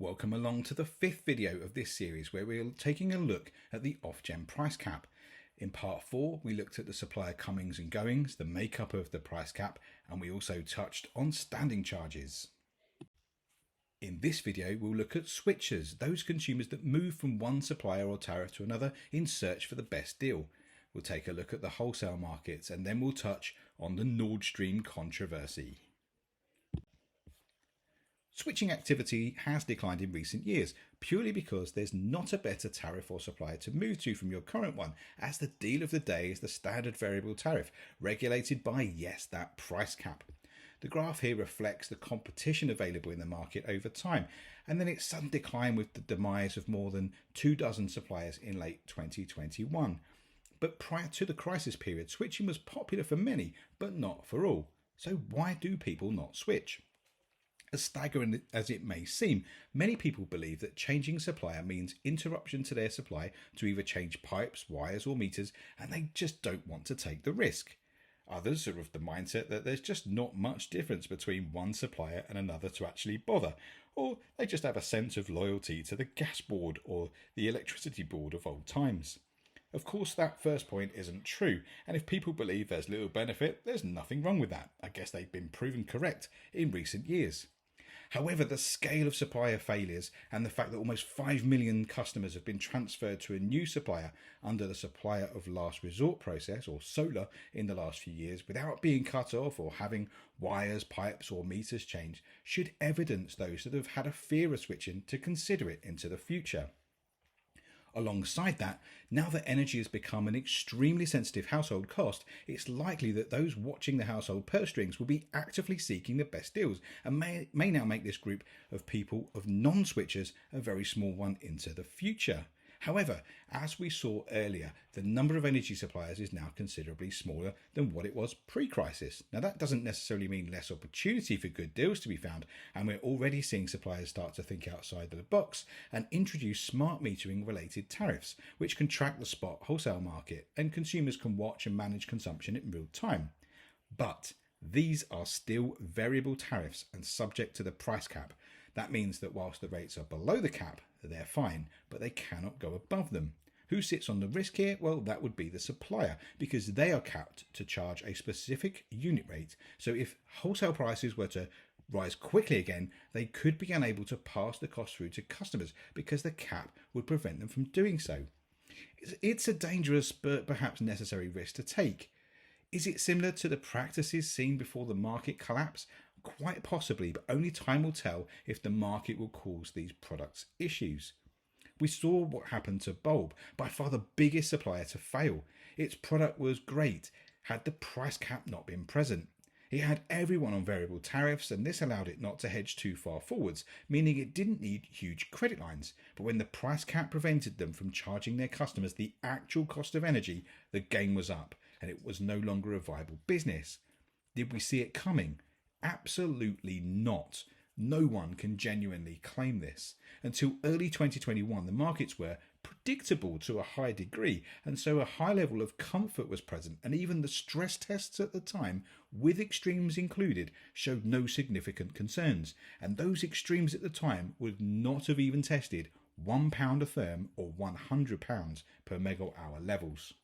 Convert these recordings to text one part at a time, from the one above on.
Welcome along to the fifth video of this series where we're taking a look at the Ofgem price cap. In part 4 we looked at the supplier comings and goings, the makeup of the price cap, and we also touched on standing charges. In this video we'll look at switchers, those consumers that move from one supplier or tariff to another in search for the best deal. We'll take a look at the wholesale markets and then we'll touch on the Nord Stream controversy. Switching activity has declined in recent years, purely because there's not a better tariff or supplier to move to from your current one, as the deal of the day is the standard variable tariff, regulated by, yes, that price cap. The graph here reflects the competition available in the market over time, and then its sudden decline with the demise of more than 24 suppliers in late 2021. But prior to the crisis period, switching was popular for many, but not for all. So why do people not switch? As staggering as it may seem, many people believe that changing supplier means interruption to their supply to either change pipes, wires or meters, and they just don't want to take the risk. Others are of the mindset that there's just not much difference between one supplier and another to actually bother, or they just have a sense of loyalty to the gas board or the electricity board of old times. Of course, that first point isn't true, and if people believe there's little benefit, there's nothing wrong with that. I guess they've been proven correct in recent years. However, the scale of supplier failures and the fact that almost 5 million customers have been transferred to a new supplier under the supplier of last resort process, or SOLA, in the last few years without being cut off or having wires, pipes or meters changed should evidence those that have had a fear of switching to consider it into the future. Alongside that, now that energy has become an extremely sensitive household cost, it's likely that those watching the household purse strings will be actively seeking the best deals and may now make this group of people, of non-switchers, a very small one into the future. However, as we saw earlier, the number of energy suppliers is now considerably smaller than what it was pre-crisis. Now that doesn't necessarily mean less opportunity for good deals to be found, and we're already seeing suppliers start to think outside of the box and introduce smart metering related tariffs, which can track the spot wholesale market and consumers can watch and manage consumption in real time. But these are still variable tariffs and subject to the price cap. That means that whilst the rates are below the cap, they're fine, but they cannot go above them. Who sits on the risk here? Well, that would be the supplier, because they are capped to charge a specific unit rate. So if wholesale prices were to rise quickly again, they could be unable to pass the cost through to customers because the cap would prevent them from doing so. It's a dangerous but perhaps necessary risk to take. Is it similar to the practices seen before the market collapse? Quite possibly, but only time will tell if the market will cause these products issues. We saw what happened to Bulb, by far the biggest supplier to fail. Its product was great, had the price cap not been present. It had everyone on variable tariffs, and this allowed it not to hedge too far forwards, meaning it didn't need huge credit lines. But when the price cap prevented them from charging their customers the actual cost of energy, the game was up, and it was no longer a viable business. Did we see it coming? Absolutely not. No one can genuinely claim this. Until early 2021, the markets were predictable to a high degree, and so a high level of comfort was present, and even the stress tests at the time, with extremes included, showed no significant concerns, and those extremes at the time would not have even tested £1 a therm or £100 per megawatt hour levels.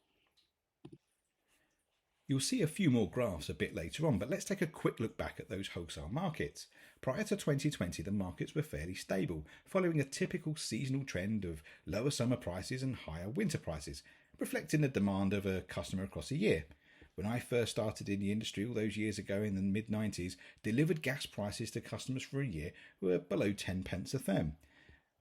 You'll see a few more graphs a bit later on, but let's take a quick look back at those wholesale markets. Prior to 2020, the markets were fairly stable, following a typical seasonal trend of lower summer prices and higher winter prices, reflecting the demand of a customer across a year. When I first started in the industry all those years ago in the mid-90s, delivered gas prices to customers for a year were below 10 pence a therm.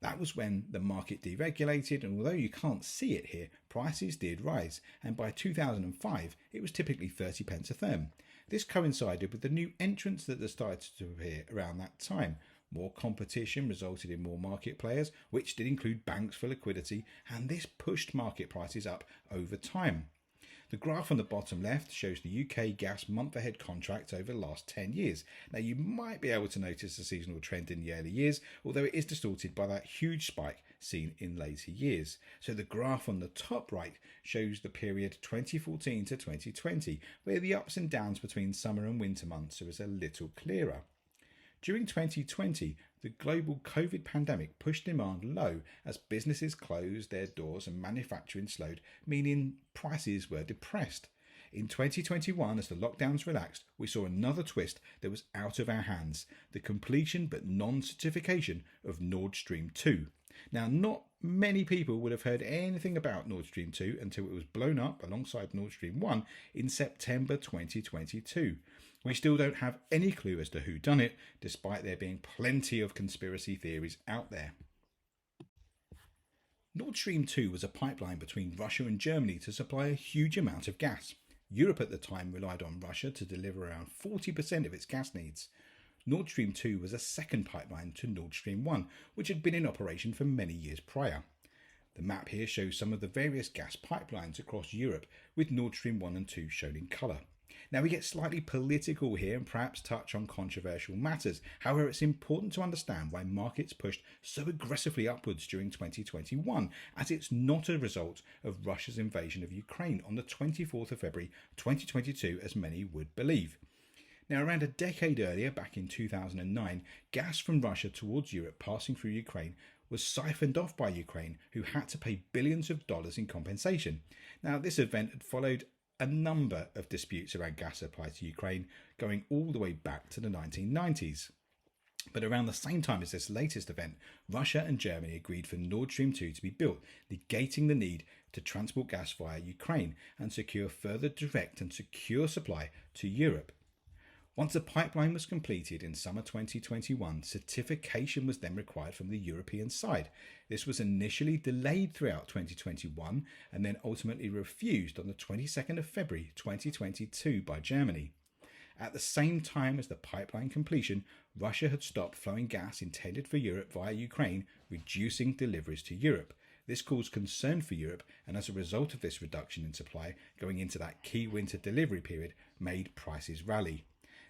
That was when the market deregulated, and although you can't see it here, prices did rise, and by 2005 it was typically 30 pence a therm. This coincided with the new entrants that started to appear around that time. More competition resulted in more market players, which did include banks for liquidity, and this pushed market prices up over time. The graph on the bottom left shows the UK gas month-ahead contract over the last 10 years. Now you might be able to notice a seasonal trend in the early years, although it is distorted by that huge spike seen in later years. So the graph on the top right shows the period 2014 to 2020, where the ups and downs between summer and winter months are a little clearer. During 2020, the global COVID pandemic pushed demand low as businesses closed their doors and manufacturing slowed, meaning prices were depressed. In 2021, as the lockdowns relaxed, we saw another twist that was out of our hands: the completion but non-certification of Nord Stream 2. Now, not many people would have heard anything about Nord Stream 2 until it was blown up alongside Nord Stream 1 in September 2022. We still don't have any clue as to who done it, despite there being plenty of conspiracy theories out there. Nord Stream 2 was a pipeline between Russia and Germany to supply a huge amount of gas. Europe at the time relied on Russia to deliver around 40% of its gas needs. Nord Stream 2 was a second pipeline to Nord Stream 1, which had been in operation for many years prior. The map here shows some of the various gas pipelines across Europe, with Nord Stream 1 and 2 shown in colour. Now, we get slightly political here and perhaps touch on controversial matters. However, it's important to understand why markets pushed so aggressively upwards during 2021, as it's not a result of Russia's invasion of Ukraine on the 24th of February 2022, as many would believe. Now, around a decade earlier, back in 2009, gas from Russia towards Europe passing through Ukraine was siphoned off by Ukraine, who had to pay billions of dollars in compensation. Now, this event had followed a number of disputes around gas supply to Ukraine, going all the way back to the 1990s. But around the same time as this latest event, Russia and Germany agreed for Nord Stream 2 to be built, negating the need to transport gas via Ukraine and secure further direct and secure supply to Europe. Once the pipeline was completed in summer 2021, certification was then required from the European side. This was initially delayed throughout 2021 and then ultimately refused on the 22nd of February 2022 by Germany. At the same time as the pipeline completion, Russia had stopped flowing gas intended for Europe via Ukraine, reducing deliveries to Europe. This caused concern for Europe, and as a result of this reduction in supply going into that key winter delivery period, made prices rally.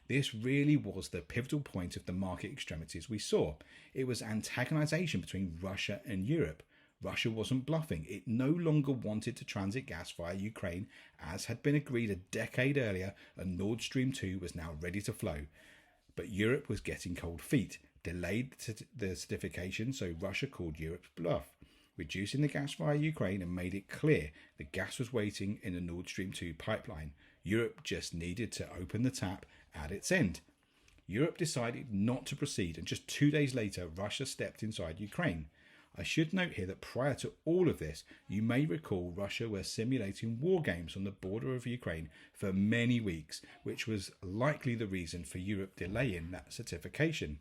This really was the pivotal point of the market extremities we saw. It was antagonisation between Russia and Europe. Russia wasn't bluffing. It no longer wanted to transit gas via Ukraine, as had been agreed a decade earlier, and Nord Stream 2 was now ready to flow. But Europe was getting cold feet, delayed the certification, so Russia called Europe's bluff, reducing the gas via Ukraine and made it clear the gas was waiting in the Nord Stream 2 pipeline. Europe just needed to open the tap at its end. Europe decided not to proceed, and just 2 days later, Russia stepped inside Ukraine. I should note here that prior to all of this, you may recall Russia were simulating war games on the border of Ukraine for many weeks, which was likely the reason for Europe delaying that certification.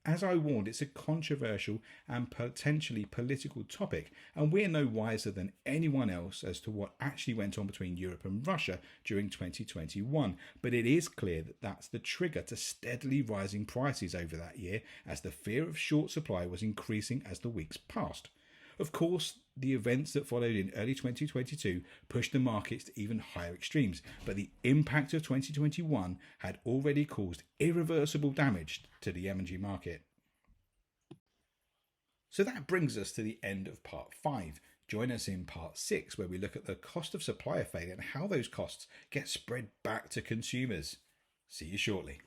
As I warned, it's a controversial and potentially political topic, and we're no wiser than anyone else as to what actually went on between Europe and Russia during 2021. But it is clear that that's the trigger to steadily rising prices over that year, as the fear of short supply was increasing as the weeks passed. Of course, the events that followed in early 2022 pushed the markets to even higher extremes, but the impact of 2021 had already caused irreversible damage to the energy market. So that brings us to the end of part 5. Join us in part 6, where we look at the cost of supplier failure and how those costs get spread back to consumers. See you shortly.